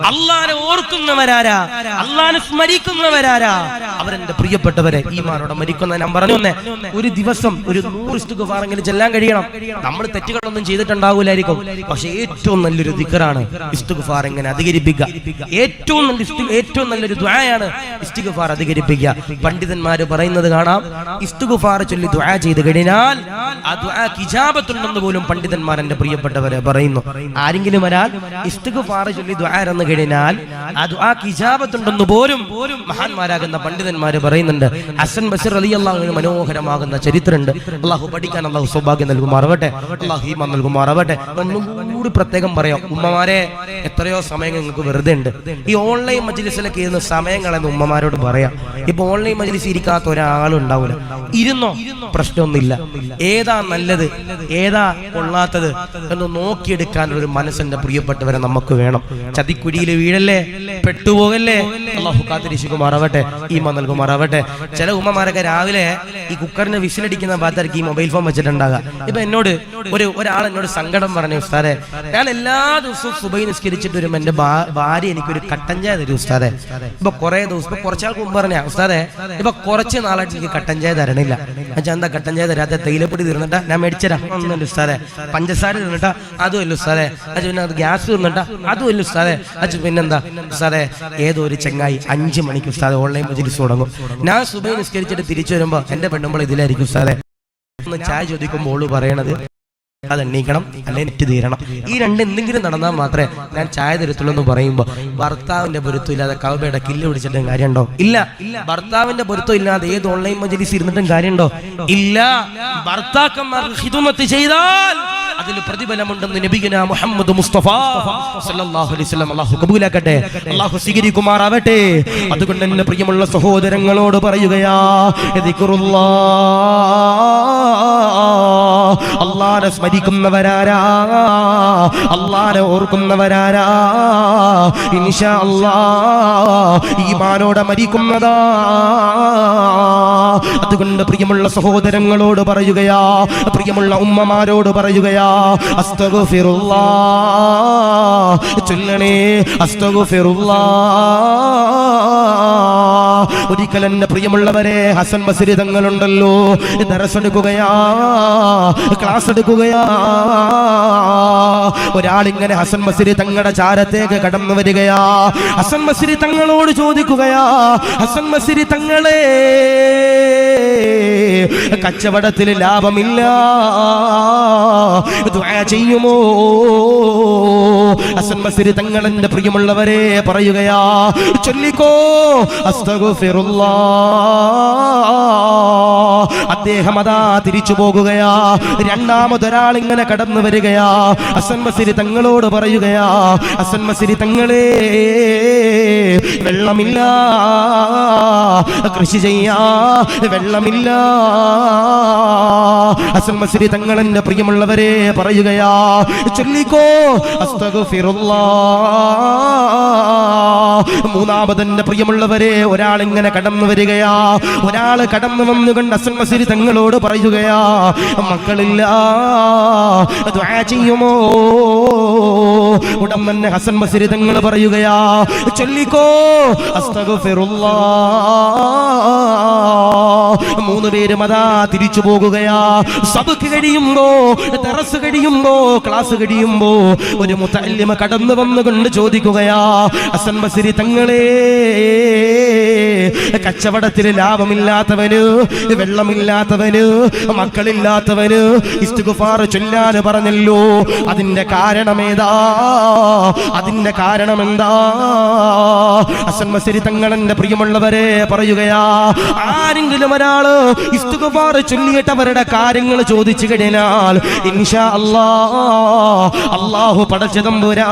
അള്ളാനെ ഓർക്കുന്നവരാരാ, അള്ളാനെ സ്മരിക്കുന്നവരാരാ, അവരെന്റെ പ്രിയപ്പെട്ടവരെ ഈമാനോടെ മരിക്കുന്ന. ഞാൻ പറഞ്ഞു തന്നെ, ഒരു ദിവസം ഒരു 100 ഇസ്തിഗ്ഫാറെങ്കിലും ചെല്ലാൻ കഴിയണം. നമ്മൾ തെറ്റുകളൊന്നും ചെയ്തിട്ടുണ്ടാവൂലായിരിക്കും, പക്ഷെ ഏറ്റവും നല്ലൊരു ദിക്റാണ് ഇസ്തിഗ്ഫാർ. എങ്ങനെ അധികരിപ്പിക്കുക? ഏറ്റവും നല്ലൊരു ദുആയാണ് ഇസ്തിഗ്ഫാർ അധികരിപ്പിക്കുക. പണ്ഡിതന്മാര് പറയുന്നത് കാണാം, ഇസ്തിഗ്ഫാർ ചൊല്ലി ദുആ ചെയ്ത് കഴിഞ്ഞാൽ ആ ദുആക്ക് ഇജാബത്തുണ്ടെന്ന് പോലും പണ്ഡിതന്മാർ എന്റെ പ്രിയപ്പെട്ടവരെ പറയുന്നു. ആരെങ്കിലും ഒരാൾ ഇസ്തിഗ്ഫാർ ചൊല്ലി ദുആ എന്ന് കഴിഞ്ഞാൽ ആ ദുആക്ക് ഇജാബത്തുണ്ടെന്ന് പോലും മഹാന്മാരാകുന്ന പണ്ഡിതന്മാര് പറയുന്നുണ്ട്. ഹസൻ ബസരി റളിയല്ലാഹു അൻഹു മനോഹരമാകുന്ന ചരിത്രമുണ്ട്. അല്ലാഹു പഠിക്കാൻ അല്ലാഹു സൗഭാഗ്യം നൽകുമാറാവട്ടെ, അല്ലാഹു ഈമാൻ നൽകുമാറാവട്ടെ. ഒന്നും കൂടി പ്രത്യേകം പറയാം, ഉമ്മമാരെ എത്രയോ സമയം നിങ്ങൾക്ക് വെറുതെ ഉണ്ട്. ഈ ഓൺലൈൻ മജ്‌ലിസിലൊക്കെ ഇരുന്ന് സമയം കളയുന്ന ഉമ്മമാരോട് പറയാം, ഇപ്പൊ ഓൺലൈൻ മജ്‌ലിസ് ഇരിക്കാത്ത ഒരാളും ഉണ്ടാവില്ല. ഇരുന്നോ, പ്രശ്നമൊന്നുമില്ല. ഏതാ നല്ലത്, ഏതാ കൊള്ളാത്തത് എന്ന് നോക്കിയെടുക്കാൻ ഒരു മനസ്സിന്റെ പ്രിയപ്പെട്ടവരെ നമുക്ക് വേണം. ചതിക്കുഴിയിൽ വീഴല്ലേ, പെട്ടുപോകല്ലേ. അല്ലാഹു കാത്തിരിശുകുമാറാവട്ടെ, ഈമാൻ നൽകുമാറാവട്ടെ. ചില ഉമ്മമാരൊക്കെ രാവിലെ ഈ കുക്കറിന് വിസിലടിക്കുന്ന ഭാഗത്തായിരിക്കും ഈ മൊബൈൽ ഫോൺ വെച്ചിട്ടുണ്ടാകുക. ഇപ്പൊ ഒരാൾ എന്നോട് സങ്കടം പറഞ്ഞു, ഉസ്താദെ ഞാൻ എല്ലാ ദിവസവും സുബഹി നിസ്കരിച്ചിട്ട് വരുമ്പോ എന്റെ ഭാര്യ എനിക്കൊരു കട്ടൻ ചായ തരും ഉസ്താദെ. ഇപ്പൊ കുറെ ദിവസം, ഇപ്പൊ കുറച്ചാൾക്ക് മുമ്പ് പറഞ്ഞ ഉസ്താദെ ഇപ്പൊ കുറച്ച് നാളായിട്ട് എനിക്ക് കട്ടൻ ചായ തരണില്ല. എന്താ കട്ടൻ ചായ തരാത്ത? തേയിലപ്പൊടി തീർന്നിട്ടാ, ഞാൻ മേടിച്ചരാ ഒന്നുമില്ല ഉസ്താദെ. പഞ്ചസാര തീർന്നിട്ടാ, അതുമല്ല ഉസ്താദെ. പിന്നെ അത് ഗ്യാസ് തീർന്നിട്ടാ, അതുമല്ല ഉസ്താദെ. പിന്നെന്താ ഉസ്താദെ, ഏതോ ഒരു ചെങ്ങായി 5 മണിക്ക് ഉസ്താദെ ഓൺലൈൻ മജ്‌ലിസ് തുടങ്ങും. ഞാൻ സുബഹി നിസ്കരിച്ചിട്ട് തിരിച്ചു വരുമ്പോ എന്റെ പെണ്ണുമ്പോൾ ഇതിലായിരിക്കും ഉസ്താദെ. ചായ ചോദിക്കുമ്പോൾ പറയണത് അത് എണ്ണീക്കണം, അല്ലെ നെറ്റ് തീരണം. ഈ എന്തെങ്കിലും നടന്നാൽ മാത്രമേ ഞാൻ ചായ തരത്തുള്ളൂ എന്ന് പറയുമ്പോ ഭർത്താവിന്റെ പൊരുത്തം ഇല്ലാതെ കഅബയുടെ കില്ല് പിടിച്ചിട്ടും കാര്യമുണ്ടോ? ഇല്ല. ഭർത്താവിന്റെ പൊരുത്തം ഇല്ലാതെ ഏത് ഓൺലൈൻ മജ്‌ലിസ് ഇരുന്നിട്ടും കാര്യമുണ്ടോ? ഇല്ല. ഭർത്താക്കന്മാർ ഖിദ്മത്ത് ചെയ്താൽ അതിൽ പ്രതിഫലമുണ്ടെന്ന് നബിയുനാ മുഹമ്മദ് മുസ്തഫ സല്ലല്ലാഹു അലൈഹി വസല്ലം. അല്ലാഹു കബൂലാക്കട്ടെ, അല്ലാഹു സ്വീകരിക്കുമാറാവട്ടെ. അതുകൊണ്ട് എന്റെ പ്രിയമുള്ള സഹോദരങ്ങളോട് പറയുകയാ, അല്ലാഹുവിനെ സ്മരിക്കുന്നവരാരാ, അല്ലാഹുവിനെ ഓർക്കുന്നവരാരാ, ഇൻഷാ അല്ലാഹ് ഈമാനോടെ മരിക്കുന്നതാ. അതുകൊണ്ട് പ്രിയമുള്ള സഹോദരങ്ങളോട് പറയുകയാ, പ്രിയമുള്ള ഉമ്മമാരോട് പറയുകയാ, അസ്തഗ്ഫിറുല്ലാഹ് ചൊല്ലണേ, അസ്തഗ്ഫിറുല്ലാഹ്. ഒരിക്കൽ എന്റെ പ്രിയമുള്ളവരെ ഹസൻ ബസരി തങ്ങളുണ്ടല്ലോ, ദർസ് എടുക്കുകയാ, ക്ലാസ് എടുക്കുകയാ. ഒരാളിങ്ങനെ ഹസൻ ബസരി തങ്ങളുടെ ചാരത്തേക്ക് കടന്നു വരികയാ. ഹസൻ ബസരി തങ്ങളോട് ചോദിക്കുകയാ, ഹസൻ ബസരി തങ്ങളെ, കച്ചവടത്തിൽ ലാഭമില്ല, ദുആ ചെയ്യുമോ? ഹസൻ ബസരി തങ്ങൾ എന്റെ പ്രിയമുള്ളവരെ പറയുകയാ, ചൊല്ലിക്കോ അസ്തഗ്ഫിറുല്ലാഹ്. അദ്ദേഹം അതാ തിരിച്ചു പോകുകയാ. രണ്ടാമതൊരാൾ ഇങ്ങനെ കടന്നു വരികയാ. ഹസൻ ബസരി തങ്ങളോട് പറയുകയാ, ഹസൻ ബസരി തങ്ങളെ, വെള്ളമില്ല, കൃഷി ചെയ്യാ വെള്ളമില്ല. ഹസൻ ബസരി തങ്ങൾ എന്റെ പ്രിയമുള്ളവരെ പറയുകയാ, ചൊല്ലിക്കോ അസ്തഗ്ഫിറുല്ലാഹ്. മൂന്നാമതെന്റെ പ്രിയമുള്ളവരെ ഒരാൾ ഇങ്ങനെ കടന്നു വരികയാ. ഒരാൾ കടന്നു വന്നുകൊണ്ട് ഹസൻ ബസരി തങ്ങളോട് പറയുകയാ, മക്കളില്ല, ദുആ ചെയ്യുമോ? ഉടൻ തന്നെ ഹസൻ ബസരി തങ്ങൾ പറയുകയാ, ചൊല്ലിക്കോ അസ്തഗ്ഫിറുല്ലാഹ്. 3 പേരും അതാ തിരിച്ചു പോകുകയാ. സബക്ക് കഴിയുമ്പോ, ദർസ് കഴിയുമ്പോ, ക്ലാസ് കഴിയുമ്പോ ഒരു മുതഅല്ലിമ കടന്നു വന്നുകൊണ്ട് ചോദിക്കുകയാ, ഹസൻ ബസരി തങ്ങളെ, കച്ചവടത്തിൽ ലാഭമില്ലാത്തവന്, വെള്ളമില്ലാത്തവന്, മക്കളില്ലാത്തവന് ഇസ്തിഗ്ഫാർ ചൊല്ലാൻ പറഞ്ഞല്ലോ, അതിന്റെ കാരണമേതാ? അതിന്റെ കാരണമെന്താ? ഹസൻ ബസരി തങ്ങൾ എന്റെ പ്രിയമുള്ളവരെ പറയുകയാ, ആരെങ്കിലും ഒരാള് ഇസ്തിഗ്ഫാർ ചൊല്ലിയിട്ട് അവരുടെ കാര്യങ്ങൾ ചോദിച്ചു കഴിഞ്ഞാൽ ഇൻഷാ അല്ലാഹ് അല്ലാഹു പടച്ച തമ്പുരാൻ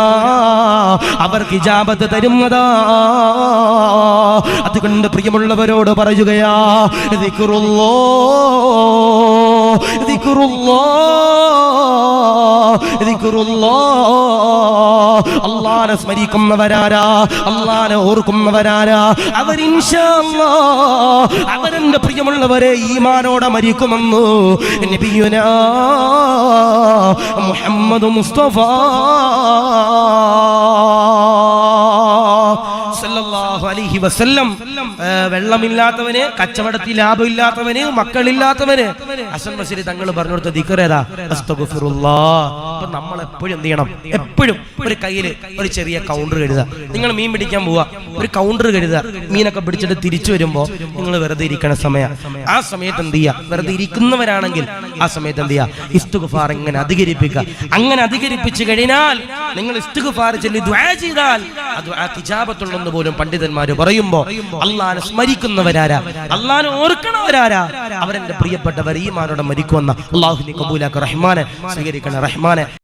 അവർക്ക് ഇജാബത്ത് തരുന്നതാ. അതുകൊണ്ട് പ്രിയമുള്ളവരോട് പറയുകയാ, ദിക്റുല്ലാഹ്, ദിക്റുല്ലാഹ്, ദിക്റുല്ലാഹ്. അല്ലാഹുവിനെ സ്മരിക്കുന്നവരാരാ, അല്ലാഹുവിനെ ഓർക്കുന്നവരാരാ, അവർ ഇൻഷാ അല്ലാഹ് അവരെന്റെ പ്രിയമുള്ളവരെ ഈമാനോടെ മരിക്കുമെന്ന് നബിയുനാ മുഹമ്മദ് മുസ്തഫ സല്ലല്ലാഹു അലൈഹി വസല്ലം വെള്ളമില്ലാത്തവന്, കച്ചവടത്തിൽ ലാഭമില്ലാത്തവന്, മക്കളില്ലാത്തവന് ഹസൻ ബസരി തങ്ങൾ പറഞ്ഞു കൊടുത്ത ദിക്ർ ഏതാ? അസ്തഗ്ഫിറുല്ലാഹ്. അപ്പൊ നമ്മൾ എപ്പോഴും എന്ത് ചെയ്യണം? എപ്പോഴും ഒരു കയ്യിൽ ഒരു ചെറിയ കൗണ്ടർ കരുതുക. നിങ്ങൾ മീൻ പിടിക്കാൻ പോവാ, ഒരു കൗണ്ടർ കരുതുക. മീനൊക്കെ പിടിച്ചിട്ട് തിരിച്ചു വരുമ്പോ നിങ്ങൾ വെറുതെ ഇരിക്കണ സമയം, ആ സമയത്ത് എന്ത് ചെയ്യുക? വെറുതെ ഇരിക്കുന്നവരാണെങ്കിൽ ആ സമയത്ത് എന്ത് ചെയ്യുക? ഇസ്തിഗ്ഫാർ ഇങ്ങനെ അധികരിപ്പിക്കുക. അങ്ങനെ അധികരിപ്പിച്ചു കഴിഞ്ഞാൽ നിങ്ങൾ ഇസ്തിഗ്ഫാർ ചൊല്ലി ദുആ ചെയ്താൽ അത് ഇജാബത്തുണ്ടെന്ന് പോലും പണ്ഡിതന്മാർ പറയുമ്പോ അള്ളാഹനെ സ്മരിക്കുന്നവരാരാ, അള്ളാഹനെ ഓർക്കണവരാരാ, അവരെന്റെ പ്രിയപ്പെട്ടവർ ഈമാനോടെ മരിക്കുമെന്ന. അള്ളാഹു നീ കബൂലാക്ക റഹ്മാനെ, സ്വീകരിക്കണ റഹ്മാനെ.